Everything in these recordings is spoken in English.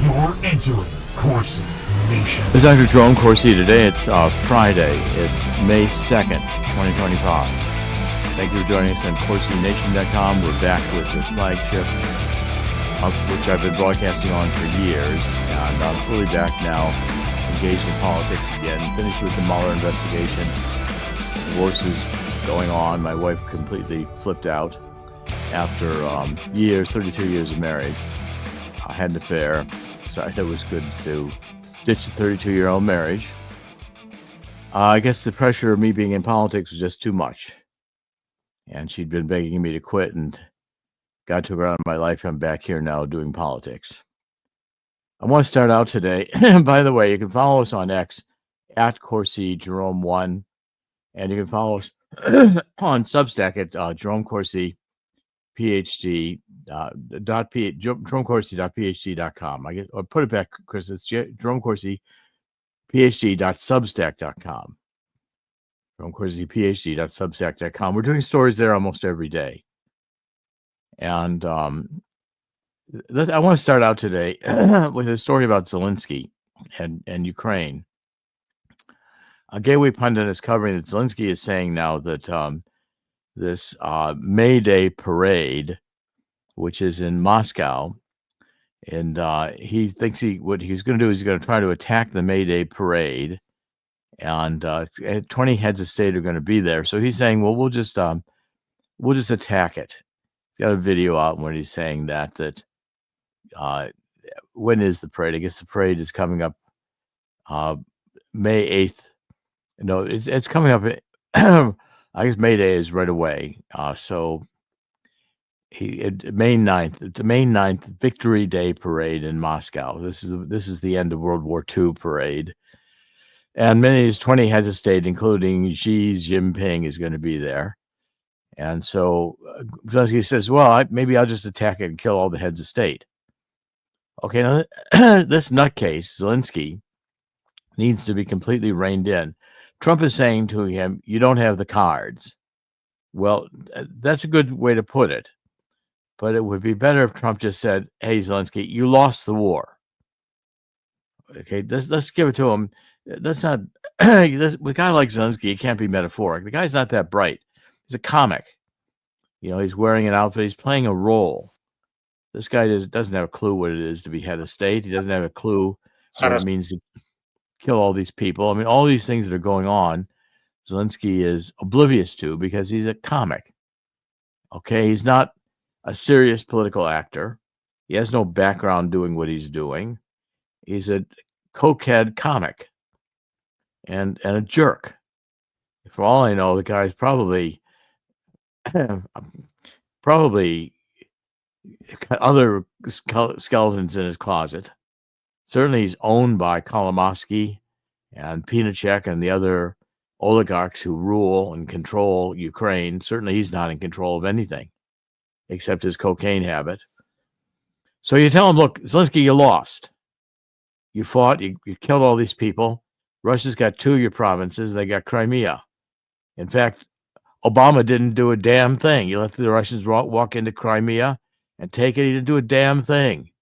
You're entering Corsi Nation. This is Dr. Jerome Cosi. Today it's Friday. It's May 2nd, 2025. Thank you for joining us on CorsiNation.com. We're back with this flagship, which I've been broadcasting on for years. And I'm fully back now, engaged in politics again. Finished with the Mueller investigation. Divorce is going on. My wife completely flipped out after 32 years of marriage. I had an affair, so I thought it was good to ditch the 32-year-old marriage. I guess the pressure of me being in politics was just too much. And she'd been begging me to quit, and God took her out of my life. I'm back here now doing politics. I want to start out today. By the way, you can follow us on X at Corsi Jerome 1, and you can follow us on Substack at Jerome Corsi PhD. JeromeCorsi.phd.com. I'll put it back, Chris. It's Jerome Corsi PhD.substack.com. Jerome Corsi PhD.substack.com. We're doing stories there almost every day. And I want to start out today with a story about Zelensky and Ukraine. A Gateway pundit is covering that Zelensky is saying now that this May Day parade, which is in Moscow, and he thinks what he's going to do is he's going to try to attack the May Day parade, and 20 heads of state are going to be there. So he's saying, well, we'll just attack it. He's got a video out where he's saying that when is the parade? I guess the parade is coming up May 8th. No, it's coming up. I guess May Day is right away. So May 9th, the May 9th Victory Day parade in Moscow. This is the end of World War II parade. And many of these 20 heads of state, including Xi Jinping, is going to be there. And so Zelensky says, well, maybe I'll just attack it and kill all the heads of state. Okay, now this nutcase, Zelensky, needs to be completely reined in. Trump is saying to him, you don't have the cards. Well, that's a good way to put it. But it would be better if Trump just said, hey, Zelensky, you lost the war. Okay, let's give it to him. That's not, with a guy like Zelensky, it can't be metaphoric. The guy's not that bright. He's a comic. You know, he's wearing an outfit. He's playing a role. This guy doesn't have a clue what it is to be head of state. He doesn't have a clue what it means to kill all these people. I mean, all these things that are going on, Zelensky is oblivious to because he's a comic. Okay, he's not a serious political actor. He has no background doing what he's doing. He's a cokehead comic and a jerk. For all I know, the guy's probably got other skeletons in his closet. Certainly, he's owned by Kolomoisky and Pinochet and the other oligarchs who rule and control Ukraine. Certainly, he's not in control of anything except his cocaine habit. So you tell him, look, Zelensky, you lost. You fought. You killed all these people. Russia's got 2 of your provinces. They got Crimea. In fact, Obama didn't do a damn thing. You let the Russians walk into Crimea and take it. He didn't do a damn thing.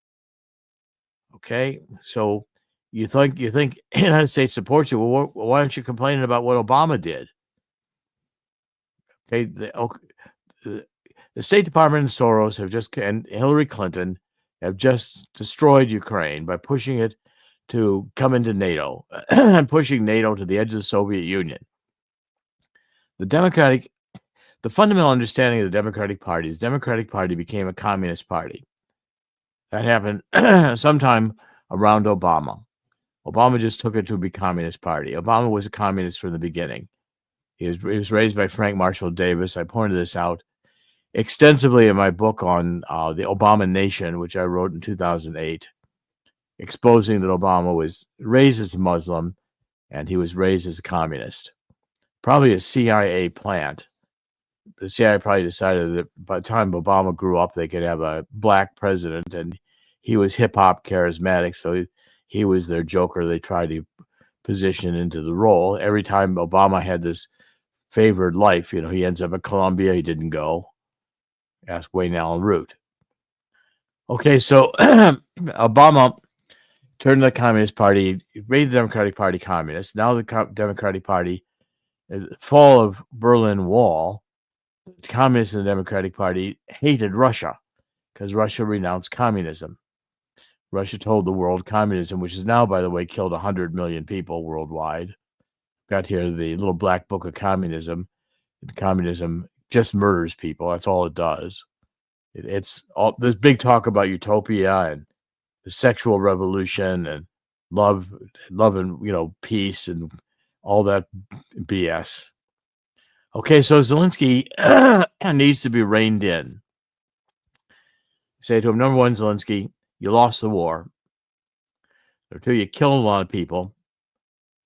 Okay, so you think the United States supports you? Well, why aren't you complaining about what Obama did? Okay, the State Department and Soros and Hillary Clinton have just destroyed Ukraine by pushing it to come into NATO and pushing NATO to the edge of the Soviet Union. The fundamental understanding of the Democratic Party is the Democratic Party became a communist party. That happened sometime around Obama. Obama just took it to be Communist Party. Obama was a communist from the beginning. He was raised by Frank Marshall Davis. I pointed this out extensively in my book on the Obama Nation, which I wrote in 2008, exposing that Obama was raised as a Muslim and he was raised as a communist. Probably a CIA plant. The CIA probably decided that by the time Obama grew up, they could have a black president, and he was hip-hop charismatic, so he was their joker. They tried to position into the role. Every time Obama had this favored life, you know, he ends up at Columbia. He didn't go. Ask Wayne Allen Root. Okay, so Obama turned the Communist Party, made the Democratic Party communist. Now the Democratic Party, fall of Berlin Wall, the Communists and the Democratic Party hated Russia because Russia renounced communism. Russia told the world communism, which has now, by the way, killed 100 million people worldwide. Got here the little black book of communism. Communism just murders people. That's all it does. It's all this big talk about utopia and the sexual revolution and love and peace and all that BS. Okay, so Zelensky needs to be reined in. Say to him, number one, Zelensky, you lost the war. Number two, you killed a lot of people.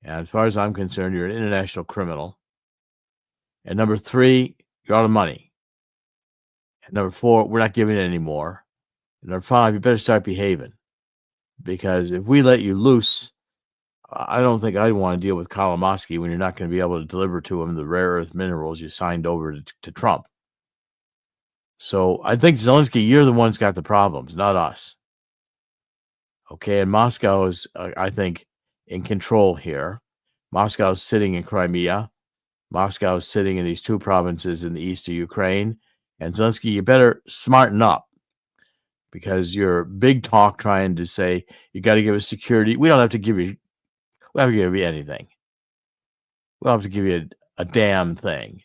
And as far as I'm concerned, you're an international criminal. And number three, you're out of money. And number four, we're not giving it anymore. And number five, you better start behaving. Because if we let you loose, I don't think I'd want to deal with Kolomoisky when you're not going to be able to deliver to him the rare earth minerals you signed over to Trump. So I think, Zelensky, you're the one who's got the problems, not us. Okay, and Moscow is, I think, in control here. Moscow is sitting in Crimea. Moscow is sitting in these two provinces in the east of Ukraine. And Zelensky, you better smarten up, because your big talk trying to say you got to give us security. We don't have to give you anything. We don't have to give you a damn thing.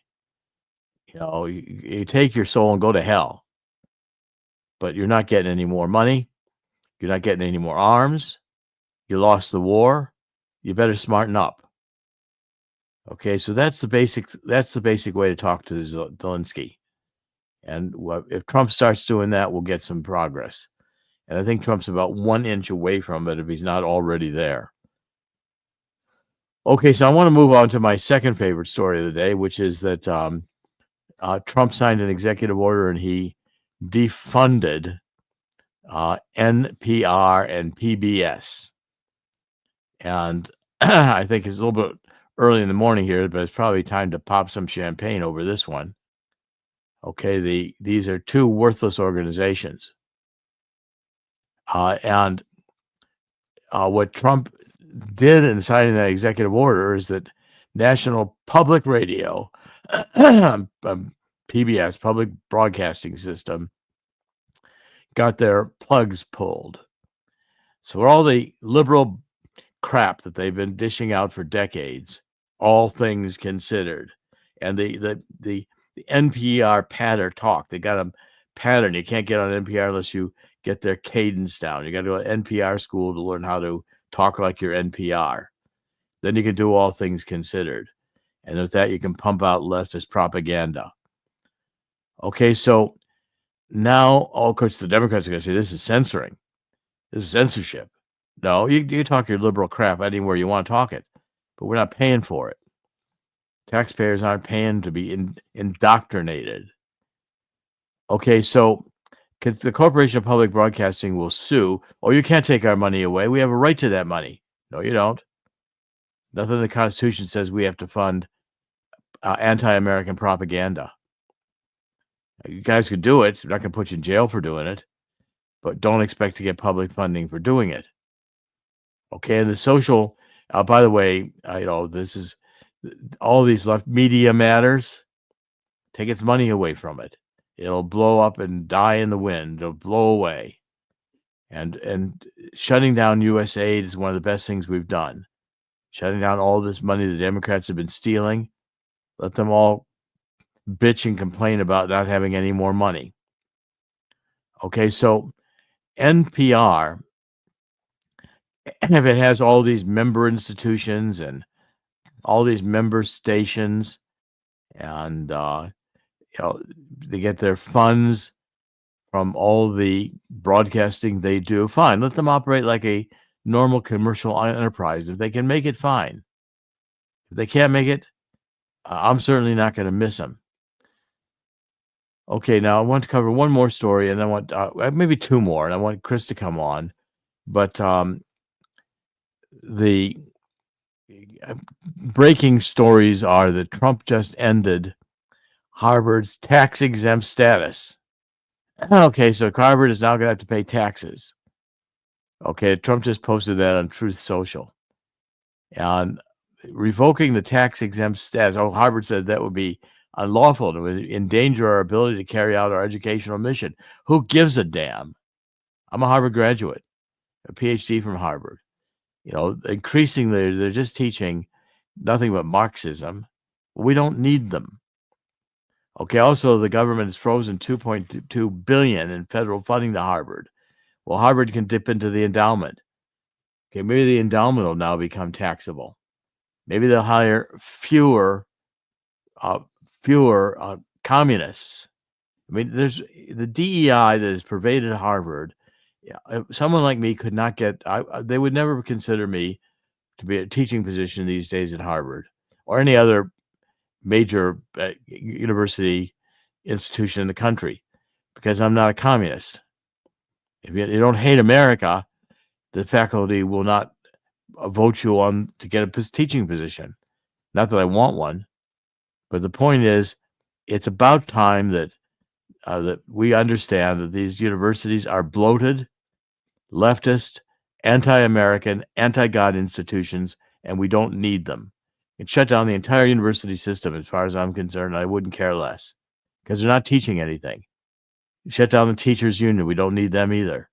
You take your soul and go to hell. But you're not getting any more money. You're not getting any more arms. You lost the war. You better smarten up. Okay, so that's the basic way to talk to Zelensky. And if Trump starts doing that, we'll get some progress. And I think Trump's about 1 inch away from it if he's not already there. Okay, so I want to move on to my second favorite story of the day, which is that Trump signed an executive order and he defunded NPR and PBS. And I think it's a little bit early in the morning here, but it's probably time to pop some champagne over this one. Okay, these are two worthless organizations. And what Trump did in signing that executive order is that National Public Radio, PBS, Public Broadcasting System, got their plugs pulled. So all the liberal crap that they've been dishing out for decades, all things considered, and the NPR patter talk, they got a pattern. You can't get on NPR unless you get their cadence down. You got to go to NPR school to learn how to talk like your NPR. Then you can do all things considered. And with that, you can pump out leftist propaganda. Okay, so now, of course, the Democrats are going to say this is censoring. This is censorship. No, you talk your liberal crap anywhere you want to talk it, but we're not paying for it. Taxpayers aren't paying to be indoctrinated. Okay, so the Corporation of Public Broadcasting will sue. Oh, you can't take our money away. We have a right to that money. No, you don't. Nothing in the Constitution says we have to fund anti-American propaganda. You guys could do it. I'm not going to put you in jail for doing it, but don't expect to get public funding for doing it. Okay, and the social, by the way, this is all these left media matters. Take its money away from it. It'll blow up and die in the wind. It'll blow away. And shutting down USAID is one of the best things we've done. Shutting down all this money the Democrats have been stealing. Let them all bitch and complain about not having any more money. Okay, so NPR, if it has all these member institutions and all these member stations, and they get their funds from all the broadcasting they do, fine. Let them operate like a normal commercial enterprise. If they can make it, fine. If they can't make it, I'm certainly not going to miss them. Okay, now I want to cover one more story, and I want maybe two more, and I want Chris to come on. But the breaking stories are that Trump just ended Harvard's tax-exempt status. Okay, so Harvard is now going to have to pay taxes. Okay, Trump just posted that on Truth Social. And revoking the tax-exempt status, Harvard said that would be unlawful and would endanger our ability to carry out our educational mission. Who gives a damn? I'm a Harvard graduate, a PhD from Harvard. Increasingly, they're just teaching nothing but Marxism. We don't need them. Okay, also, the government has frozen $2.2 billion in federal funding to Harvard. Well, Harvard can dip into the endowment. Okay, maybe the endowment will now become taxable. Maybe they'll hire fewer communists. I mean, there's the DEI that has pervaded Harvard. Someone like me could not get. They would never consider me to be a teaching position these days at Harvard or any other major university institution in the country because I'm not a communist. If you don't hate America, the faculty will not vote you on to get a teaching position. Not that I want one, but the point is, it's about time that we understand that these universities are bloated, leftist, anti-American, anti-God institutions, and we don't need them. It shut down the entire university system as far as I'm concerned. I wouldn't care less because they're not teaching anything. Shut down the teachers union. We don't need them either.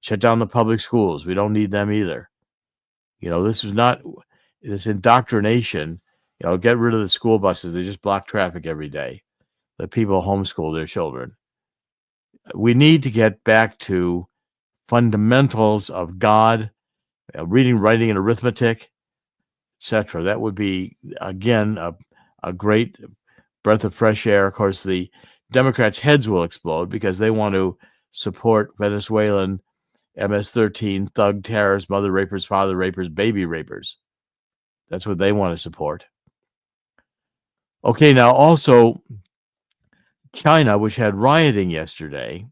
Shut down the public schools. We don't need them either. This is not this indoctrination. Get rid of the school buses. They just block traffic every day. Let people homeschool their children. We need to get back to fundamentals of God, reading, writing, and arithmetic, etc. That would be, again, a great breath of fresh air. Of course, the Democrats' heads will explode because they want to support Venezuelan MS-13 thug terrorists, mother rapers, father rapers, baby rapers. That's what they want to support. Okay, now also China, which had rioting yesterday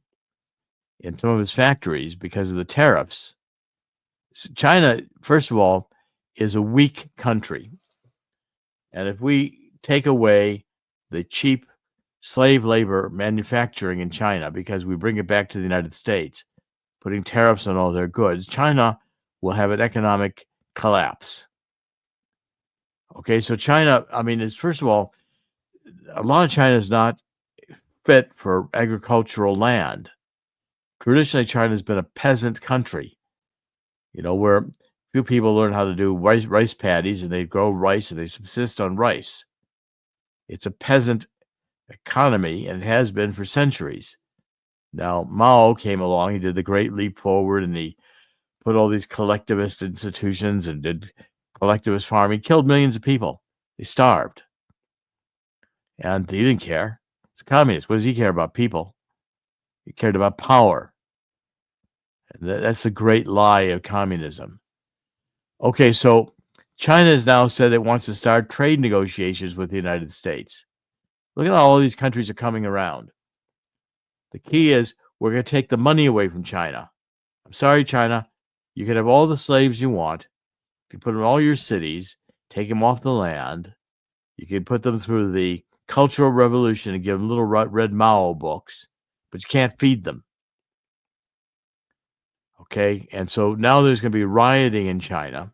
in some of its factories because of the tariffs. China, first of all, is a weak country. And if we take away the cheap slave labor manufacturing in China because we bring it back to the United States, putting tariffs on all their goods, China will have an economic collapse. Okay, so China, first of all, a lot of China is not fit for agricultural land. Traditionally, China has been a peasant country, where few people learn how to do rice paddies and they grow rice and they subsist on rice. It's a peasant economy and it has been for centuries. Now, Mao came along, he did the great leap forward and he put all these collectivist institutions and did collectivist farming, killed millions of people. They starved. And he didn't care. He's a communist. What does he care about people? He cared about power. And that's a great lie of communism. Okay, so China has now said it wants to start trade negotiations with the United States. Look at how all these countries are coming around. The key is we're going to take the money away from China. I'm sorry, China. You can have all the slaves you want. If you put them in all your cities, take them off the land, you can put them through the Cultural Revolution and give them little red Mao books, but you can't feed them. Okay, and so now there's going to be rioting in China,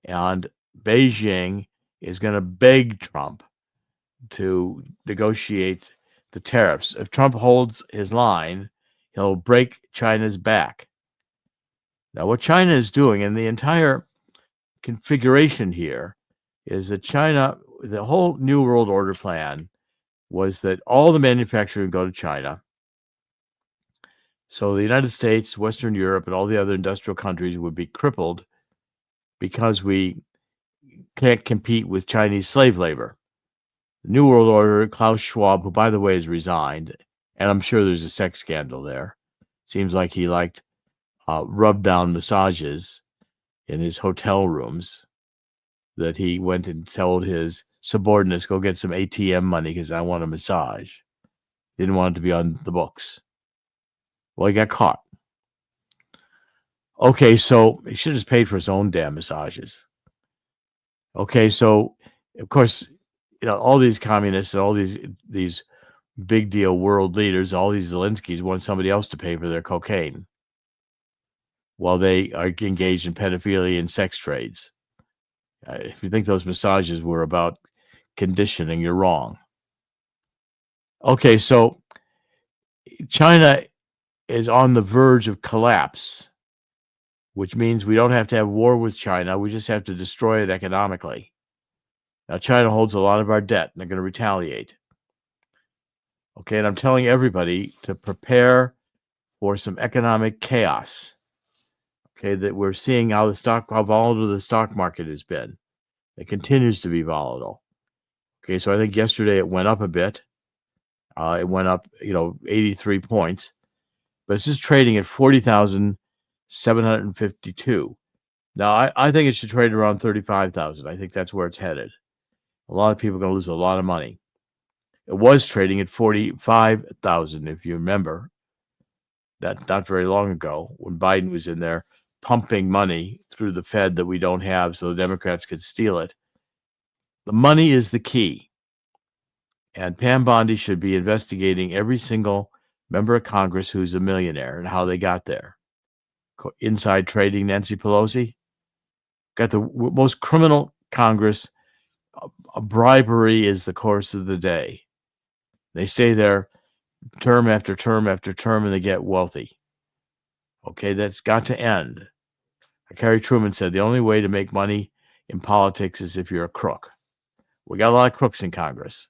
and Beijing is going to beg Trump to negotiate the tariffs. If Trump holds his line, he'll break China's back. Now, what China is doing, and the entire configuration here, is that China, the whole New World Order plan was that all the manufacturing would go to China. So the United States, Western Europe, and all the other industrial countries would be crippled because we can't compete with Chinese slave labor. The New World Order, Klaus Schwab, who, by the way, has resigned, and I'm sure there's a sex scandal there. Seems like he liked rub-down massages in his hotel rooms, that he went and told his subordinates, go get some ATM money because I want a massage. Didn't want it to be on the books. Well, he got caught. Okay, so he should have just paid for his own damn massages. Okay, so, of course, all these communists, all these big deal world leaders, all these Zelenskys want somebody else to pay for their cocaine. while they are engaged in pedophilia and sex trades. If you think those massages were about conditioning, you're wrong. Okay, so China is on the verge of collapse, which means we don't have to have war with China. We just have to destroy it economically. Now, China holds a lot of our debt, and they're going to retaliate. Okay, and I'm telling everybody to prepare for some economic chaos. Okay, that we're seeing how volatile the stock market has been. It continues to be volatile. Okay, so I think yesterday it went up a bit. It went up, 83 points, but it's just trading at 40,752. Now, I think it should trade around 35,000. I think that's where it's headed. A lot of people are going to lose a lot of money. It was trading at 45,000, if you remember. That not very long ago, when Biden was in there pumping money through the Fed that we don't have so the Democrats could steal it. The money is the key. And Pam Bondi should be investigating every single member of Congress who's a millionaire and how they got there. Inside trading, Nancy Pelosi got the most criminal Congress. Bribery is the course of the day. They stay there term after term after term, and they get wealthy. Okay, that's got to end. Harry Truman said the only way to make money in politics is if you're a crook. We got a lot of crooks in Congress.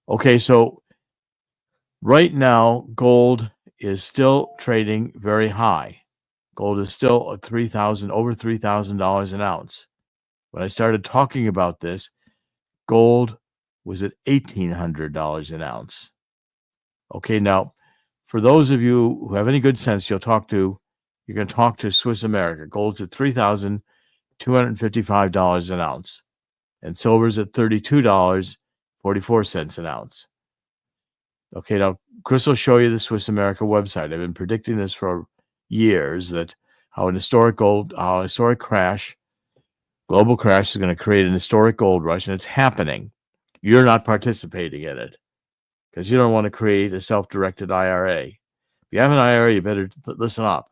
Okay, so right now, gold is still trading very high. Gold is still at over $3,000 an ounce. When I started talking about this, gold was at $1,800 an ounce. Okay, now, for those of you who have any good sense, you're going to talk to Swiss America. Gold's at $3,255 an ounce, and silver's at $32.44 an ounce. Okay, now Chris will show you the Swiss America website. I've been predicting this for years, that how an historic crash, global crash, is going to create an historic gold rush, and it's happening. You're not participating in it because you don't want to create a self-directed IRA. If you have an IRA, you better listen up.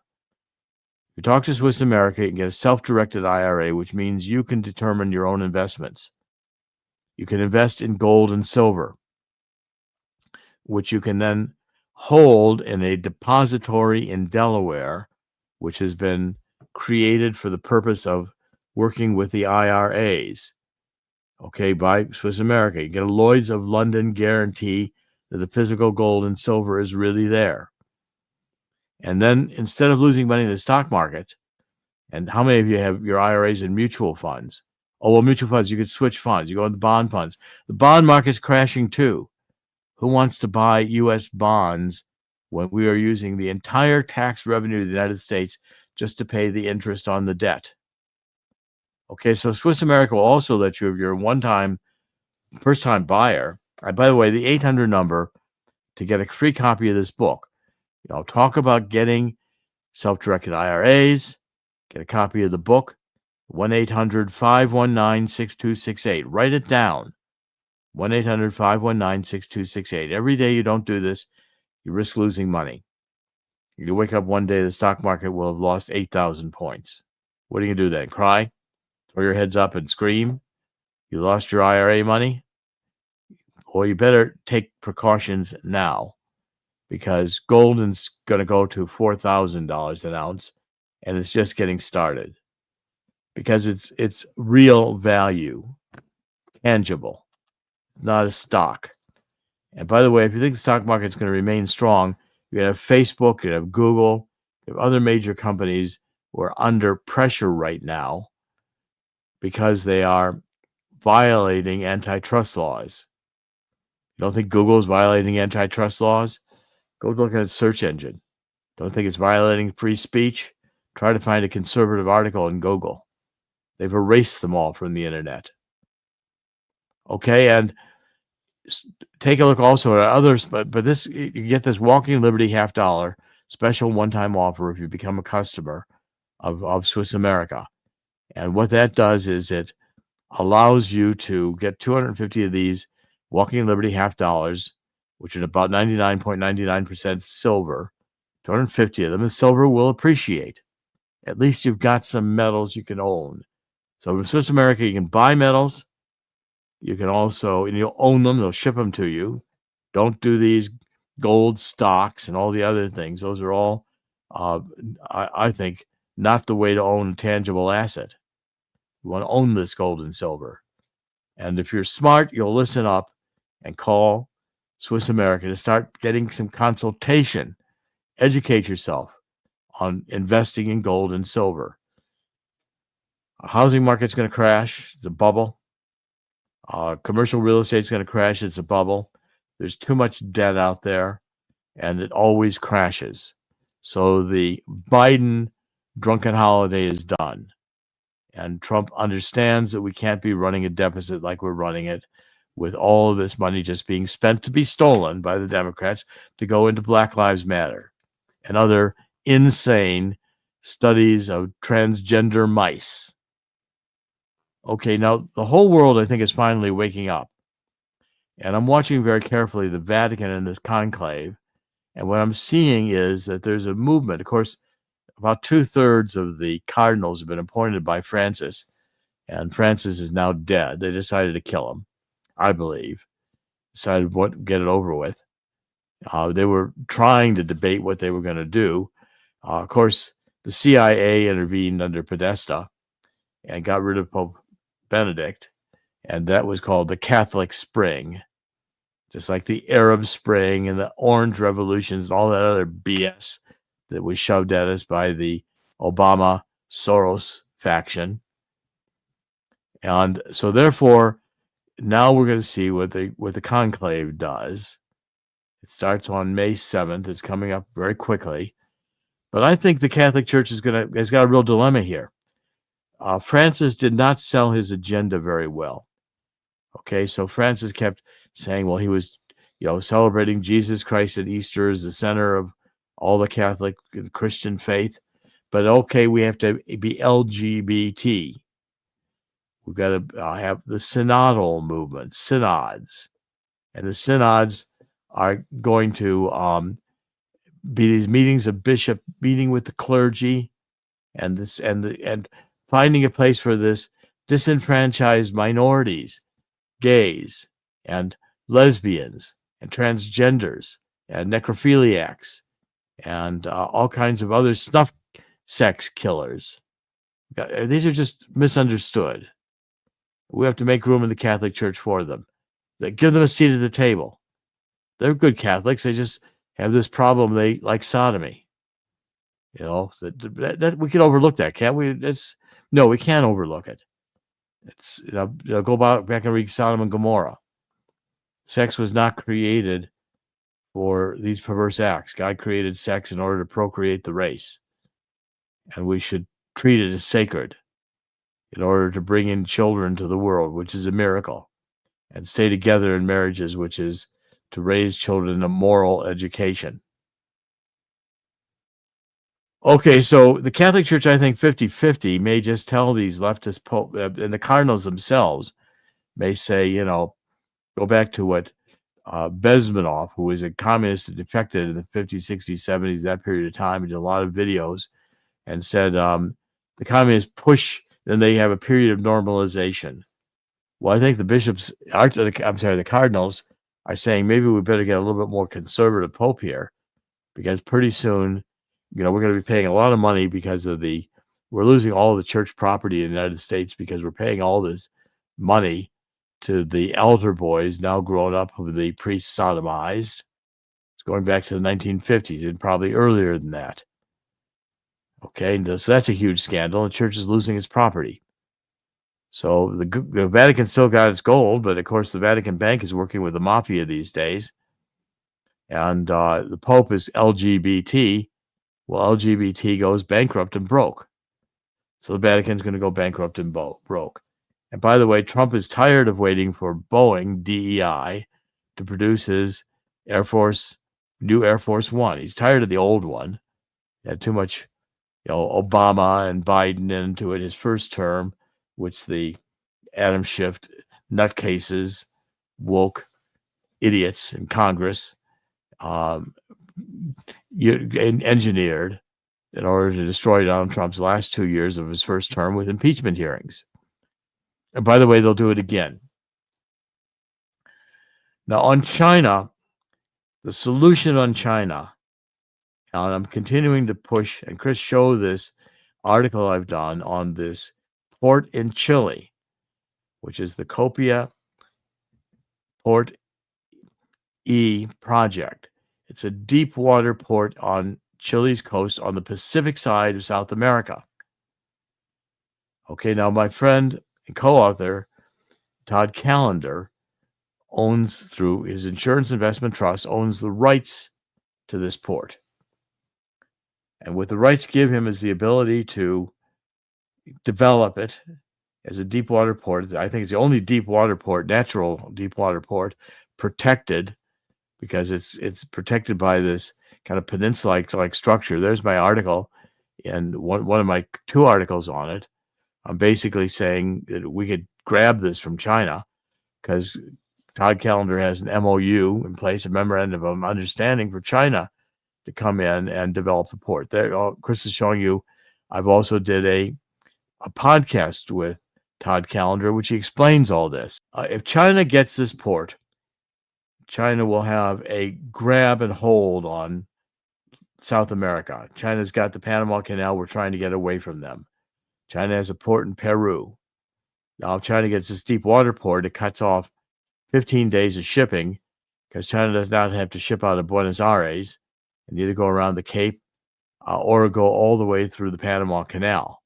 If you talk to Swiss America, you can get a self-directed IRA, which means you can determine your own investments. You can invest in gold and silver, which you can then hold in a depository in Delaware, which has been created for the purpose of working with the IRAs, okay, by Swiss America. You get a Lloyd's of London guarantee that the physical gold and silver is really there. And then instead of losing money in the stock market, and how many of you have your IRAs in mutual funds? Oh, well, mutual funds, you could switch funds. You go into bond funds. The bond market's crashing too. Who wants to buy U.S. bonds when we are using the entire tax revenue of the United States just to pay the interest on the debt? Okay, so Swiss America will also let you, if you're a first-time buyer. By the way, the 800 number to get a free copy of this book. I'll talk about getting self-directed IRAs, get a copy of the book, 1-800-519-6268. Write it down, 1-800-519-6268. Every day you don't do this, you risk losing money. You wake up one day, the stock market will have lost 8,000 points. What are you going to do then? Cry? Throw your heads up and scream? You lost your IRA money? Well, you better take precautions now, because gold is going to go to $4,000 an ounce, and it's just getting started because it's real value, tangible, not a stock. And by the way, if you think the stock market is going to remain strong, you're going to have Facebook, you have Google, you have other major companies who are under pressure right now because they are violating antitrust laws. You don't think Google is violating antitrust laws? Go look at its search engine. Don't think it's violating free speech? Try to find a conservative article in Google. They've erased them all from the internet. Okay, and take a look also at others, but this, you get this Walking Liberty $50 special one-time offer if you become a customer of Swiss America. And what that does is it allows you to get 250 of these Walking Liberty $50, which is about 99.99% silver, 250 of them, and silver will appreciate. at least you've got some metals you can own. So in Swiss America, you can buy metals. You can also, and you'll own them. They'll ship them to you. Don't do these gold stocks and all the other things. Those are all, I think, not the way to own a tangible asset. You want to own this gold and silver. And if you're smart, you'll listen up and call Swiss America to start getting some consultation. Educate yourself on investing in gold and silver. Our housing market's going to crash. It's a bubble. Commercial real estate's going to crash. It's a bubble. There's too much debt out there, and it always crashes. So the Biden drunken holiday is done. And Trump understands that we can't be running a deficit like we're running it, with all of this money just being spent to be stolen by the Democrats to go into Black Lives Matter and other insane studies of transgender mice. Okay, now the whole world, I think, is finally waking up. And I'm watching very carefully the Vatican in this conclave. And what I'm seeing is that there's a movement. Of course, about 2/3 of the cardinals have been appointed by Francis, and Francis is now dead. They decided to kill him, I believe. Decided what get it over with. They were trying to debate what they were going to do. Of course, the CIA intervened under Podesta and got rid of Pope Benedict, and that was called the Catholic Spring, just like the Arab Spring and the Orange Revolutions and all that other BS that was shoved at us by the Obama Soros faction. And so therefore, now we're going to see what the conclave does. It starts on May 7th. It's coming up very quickly. But I think the Catholic Church has got a real dilemma here. Francis did not sell his agenda very well. Okay, so Francis kept saying, well, he was, celebrating Jesus Christ at Easter as the center of all the Catholic and Christian faith. But okay, we have to be LGBT. We've got to have the synodal movement, synods. And the synods are going to be these meetings of bishop meeting with the clergy and finding a place for this disenfranchised minorities, gays and lesbians and transgenders and necrophiliacs and all kinds of other snuff sex killers. These are just misunderstood. We have to make room in the Catholic Church for them. Give them a seat at the table. They're good Catholics. They just have this problem. They like sodomy. That we can overlook that, can't we? No, we can't overlook it. It's go back and read Sodom and Gomorrah. Sex was not created for these perverse acts. God created sex in order to procreate the race, and we should treat it as sacred in order to bring in children to the world, which is a miracle, and stay together in marriages, which is to raise children in a moral education. Okay, so the Catholic Church, I think 50-50 may just tell these leftist pope, and the cardinals themselves may say, go back to what Bezmenov, who was a communist who defected in the 50s, 60s, 70s, that period of time, and did a lot of videos, and said the communists push, then they have a period of normalization. Well, I think the cardinals are saying maybe we better get a little bit more conservative pope here, because pretty soon, we're going to be paying a lot of money because we're losing all the church property in the United States because we're paying all this money to the altar boys now grown up who the priests sodomized. It's going back to the 1950s and probably earlier than that. Okay, so that's a huge scandal. The church is losing its property. So the Vatican still got its gold, but of course the Vatican Bank is working with the mafia these days. And the Pope is LGBT. Well, LGBT goes bankrupt and broke. So the Vatican's going to go bankrupt and broke. And by the way, Trump is tired of waiting for Boeing, DEI, to produce his new Air Force One. He's tired of the old one. He had too much, Obama and Biden into it his first term, which the Adam Schiff nutcases, woke idiots in Congress engineered. in order to destroy Donald Trump's last 2 years of his first term with impeachment hearings. And by the way, they'll do it again. Now, on China, the solution on China, and I'm continuing to push, and Chris showed this article I've done on this port in Chile, which is the Copia Port E project. It's a deep water port on Chile's coast on the Pacific side of South America. Okay, now my friend and co-author, Todd Callender, owns, through his insurance investment trust, owns the rights to this port. And what the rights give him is the ability to develop it as a deep water port. I think it's the only deep water port, natural deep water port, protected, because it's protected by this kind of peninsula-like structure. There's my article, and one of my 2 articles on it. I'm basically saying that we could grab this from China because Todd Callender has an MOU in place, a memorandum of understanding for China to come in and develop the port. There, Chris is showing you. I've also did a podcast with Todd Callender, which he explains all this. If China gets this port, China will have a grab and hold on South America. China's got the Panama Canal. We're trying to get away from them. China has a port in Peru. Now, if China gets this deep water port, it cuts off 15 days of shipping because China does not have to ship out of Buenos Aires and either go around the Cape or go all the way through the Panama Canal.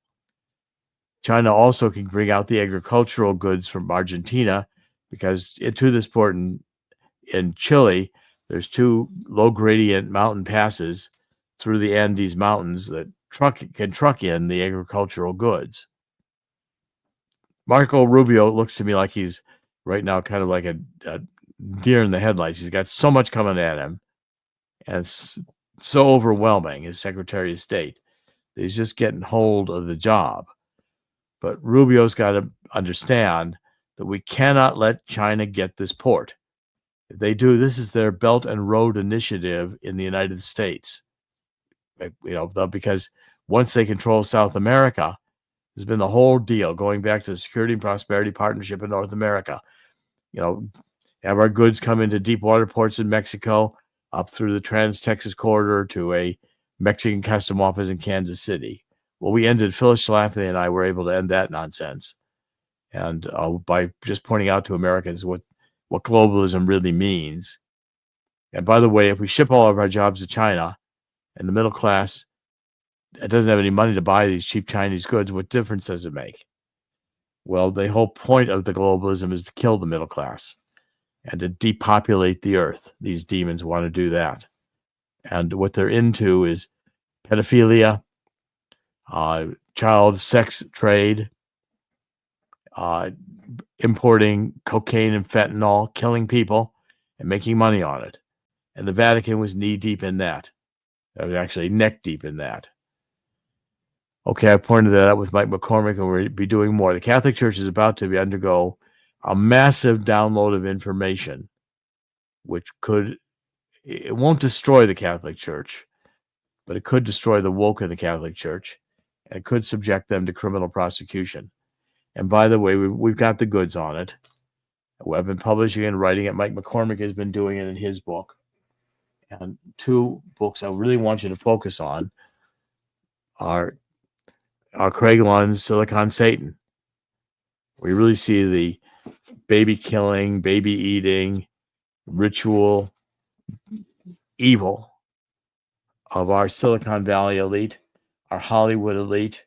China also can bring out the agricultural goods from Argentina because into this port in Chile, there's 2 low gradient mountain passes through the Andes Mountains that can truck in the agricultural goods. Marco Rubio looks to me like he's right now kind of like a deer in the headlights. He's got so much coming at him, and it's so overwhelming as Secretary of State. He's just getting hold of the job. But Rubio's got to understand that we cannot let China get this port. If they do, this is their Belt and Road Initiative in the United States. Because once they control South America, there's been the whole deal going back to the Security and Prosperity Partnership in North America. Have our goods come into deep water ports in Mexico, up through the Trans-Texas corridor to a Mexican custom office in Kansas City. Well, Phyllis Schlafly and I were able to end that nonsense. And by just pointing out to Americans what globalism really means. And by the way, if we ship all of our jobs to China and the middle class doesn't have any money to buy these cheap Chinese goods, what difference does it make? Well, the whole point of the globalism is to kill the middle class and to depopulate the earth. These demons want to do that. And what they're into is pedophilia, child sex trade, importing cocaine and fentanyl, killing people, and making money on it. And the Vatican was knee-deep in that. Actually neck-deep in that. Okay, I pointed that out with Mike McCormick, and we'll be doing more. The Catholic Church is about to undergo a massive download of information, which it won't destroy the Catholic Church, but it could destroy the woke in the Catholic Church, and it could subject them to criminal prosecution. And by the way, we've got the goods on it. I've been publishing and writing it. Mike McCormick has been doing it in his book. And 2 books I really want you to focus on are Craig Lund's Silicon Satan. We really see the baby killing, baby eating, ritual evil of our Silicon Valley elite, our Hollywood elite,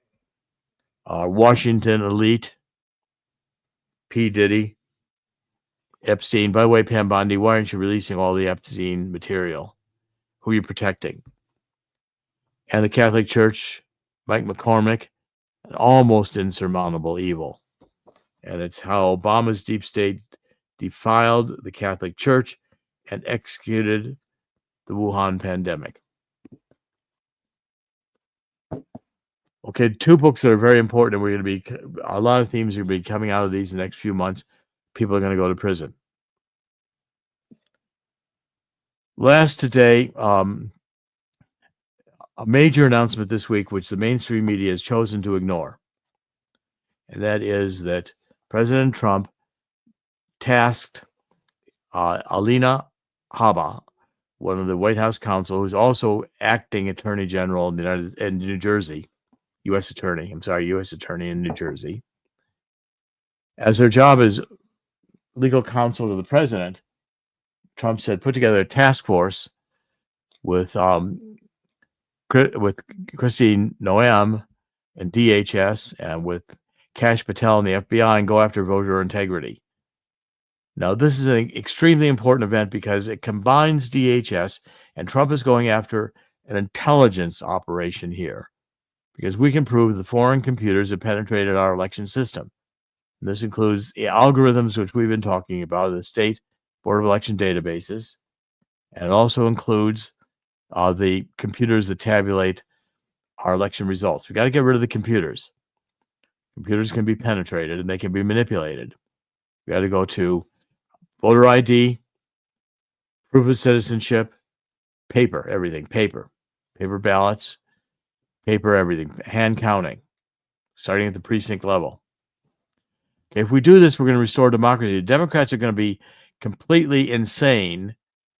our Washington elite, P. Diddy, Epstein. By the way, Pam Bondi, why aren't you releasing all the Epstein material? Who are you protecting? And the Catholic Church, Mike McCormick, an almost insurmountable evil. And it's how Obama's deep state defiled the Catholic Church and executed the Wuhan pandemic. Okay, 2 books that are very important, and we're going to be, a lot of themes are going to be coming out of these in the next few months. People are going to go to prison. Last today, a major announcement this week, which the mainstream media has chosen to ignore. And that is that President Trump tasked Alina Habba, one of the White House counsel, who's also acting attorney general in New Jersey, U.S. attorney in New Jersey, as her job as legal counsel to the president. Trump said, put together a task force with Christine Noem and DHS and with Kash Patel and the FBI and go after voter integrity. Now, this is an extremely important event because it combines DHS, and Trump is going after an intelligence operation here because we can prove the foreign computers have penetrated our election system. And this includes the algorithms, which we've been talking about, the state Board of Election databases, and it also includes the computers that tabulate our election results. We got to get rid of the computers. Computers can be penetrated and they can be manipulated. We got to go to voter ID, proof of citizenship, paper, everything, paper ballots, paper, everything, hand counting, starting at the precinct level. Okay, if we do this, we're going to restore democracy. The Democrats are going to be completely insane,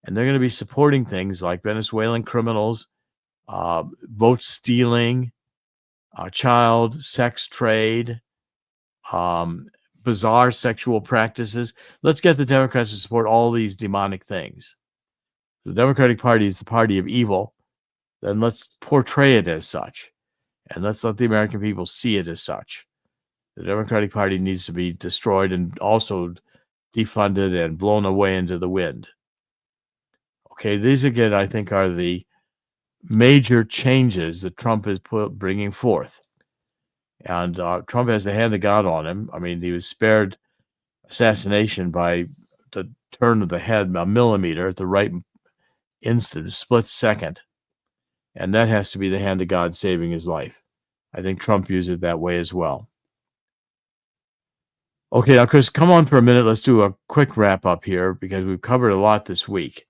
and they're going to be supporting things like Venezuelan criminals, vote stealing, child sex trade, bizarre sexual practices. Let's get the Democrats to support all these demonic things. The Democratic Party is the party of evil. Then let's portray it as such, and let's let the American people see it as such. The Democratic Party needs to be destroyed and also defunded and blown away into the wind. Okay, these again, I think, are the major changes that Trump is bringing forth. And Trump has the hand of God on him. I mean, he was spared assassination by the turn of the head a millimeter at the right instant, split second. And that has to be the hand of God saving his life. I think Trump used it that way as well. Okay, now, Chris, come on for a minute. Let's do a quick wrap up here because we've covered a lot this week.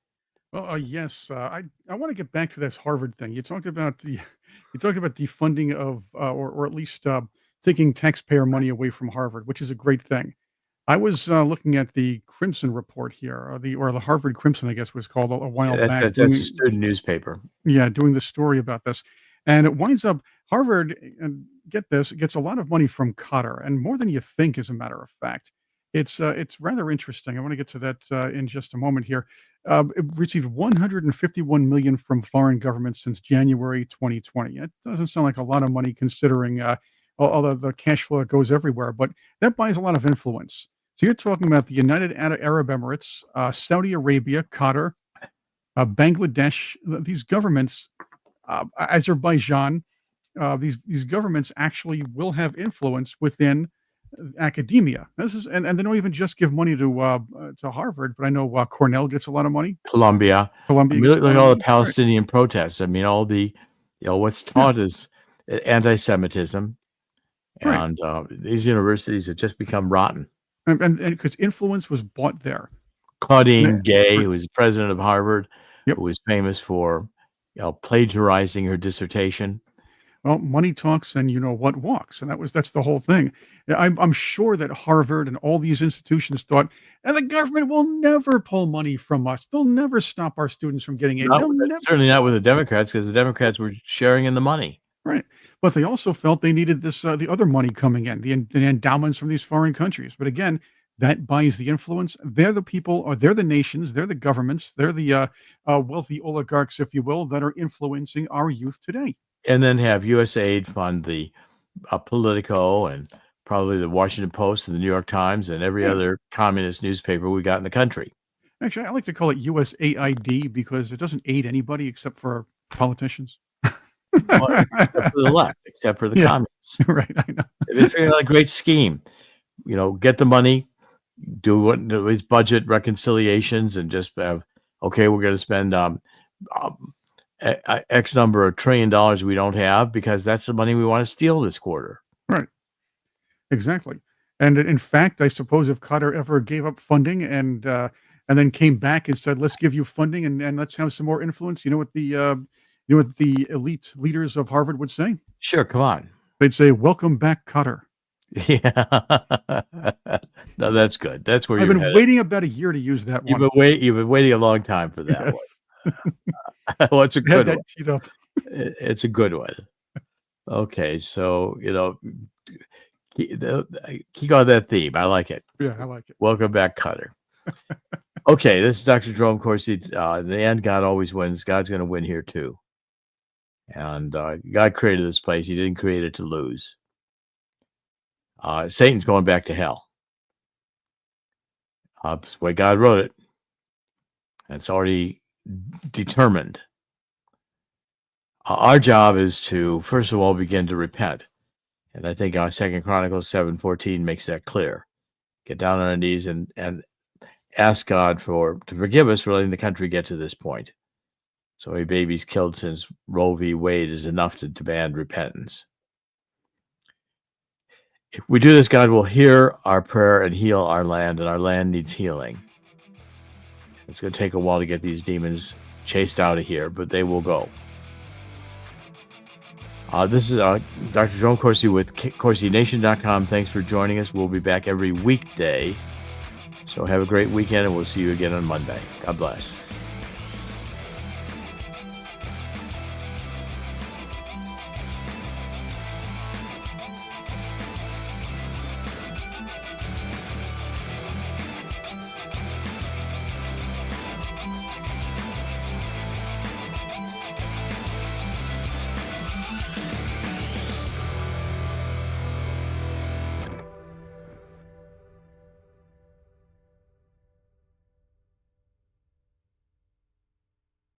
Well, yes, I want to get back to this Harvard thing. You talked about defunding of, or at least taking taxpayer money away from Harvard, which is a great thing. I was looking at the Crimson report here, or the Harvard Crimson, I guess was called a while back. That's a student newspaper. Yeah, doing the story about this, and it winds up Harvard. And get this, gets a lot of money from Qatar, and more than you think, as a matter of fact. It's rather interesting. I want to get to that in just a moment here. It received 151 million from foreign governments since January 2020. It doesn't sound like a lot of money considering all the cash flow that goes everywhere, but that buys a lot of influence. So you're talking about the United Arab Emirates, Saudi Arabia, Qatar, Bangladesh. These governments, Azerbaijan, these governments actually will have influence within academia. This is, and they don't even just give money to Harvard, but I know Cornell gets a lot of money. Columbia. Columbia. I mean, Gets a look lot at of all the money. Palestinian protests. I mean, all the, what's taught is anti-Semitism, Right. and these universities have just become rotten. And because influence was bought there. Claudine Gay, Right. who was president of Harvard, Yep. who was famous for plagiarizing her dissertation. Well, money talks, and you know what walks, and that's the whole thing. Yeah, I'm sure that Harvard and all these institutions thought, and the government will never pull money from us. They'll never stop our students from getting aid. They'll never. Certainly not with the Democrats, because the Democrats were sharing in the money. Right. But they also felt they needed this, the other money coming in, the endowments from these foreign countries. But again, that buys the influence. They're the people, or they're the nations, they're the governments, they're the wealthy oligarchs, if you will, that are influencing our youth today. And then have USAID fund the Politico and probably the Washington Post and the New York Times and every other communist newspaper we got in the country. Actually, I like to call it USAID because it doesn't aid anybody except for politicians. Well, except for the left, except for the communists. Right, I know. They figured out a great scheme. Get the money, do these budget reconciliations, and just have, okay, we're going to spend X number of $1 trillion we don't have because that's the money we want to steal this quarter. Right. Exactly. And in fact, I suppose if Qatar ever gave up funding and then came back and said, "Let's give you funding and let's have some more influence," you know what You know what the elite leaders of Harvard would say? Sure, come on. They'd say, "Welcome back, Qatar." Yeah. No, that's good. That's where I've you're been headed. waiting about a year to use that one. You've been waiting a long time for that Yes. one. Well, it's a I had good one. that teed up. It's a good one. Okay, so keep on that theme. I like it. Yeah, I like it. Welcome back, Cutter. Okay, this is Dr. Jerome Cosi. In the end, God always wins. God's going to win here too. And God created this place. He didn't create it to lose. Satan's going back to hell. That's the way God wrote it. It's already determined. Our job is to, first of all, begin to repent. And I think 2 Chronicles 7:14 makes that clear. Get down on our knees and ask God to forgive us for letting the country get to this point. So many babies killed since Roe v. Wade is enough to demand repentance. If we do this, God will hear our prayer and heal our land, and our land needs healing. It's going to take a while to get these demons chased out of here, but they will go. This is Dr. Jerome Cosi with CorsiNation.com. Thanks for joining us. We'll be back every weekday. So have a great weekend, and we'll see you again on Monday. God bless.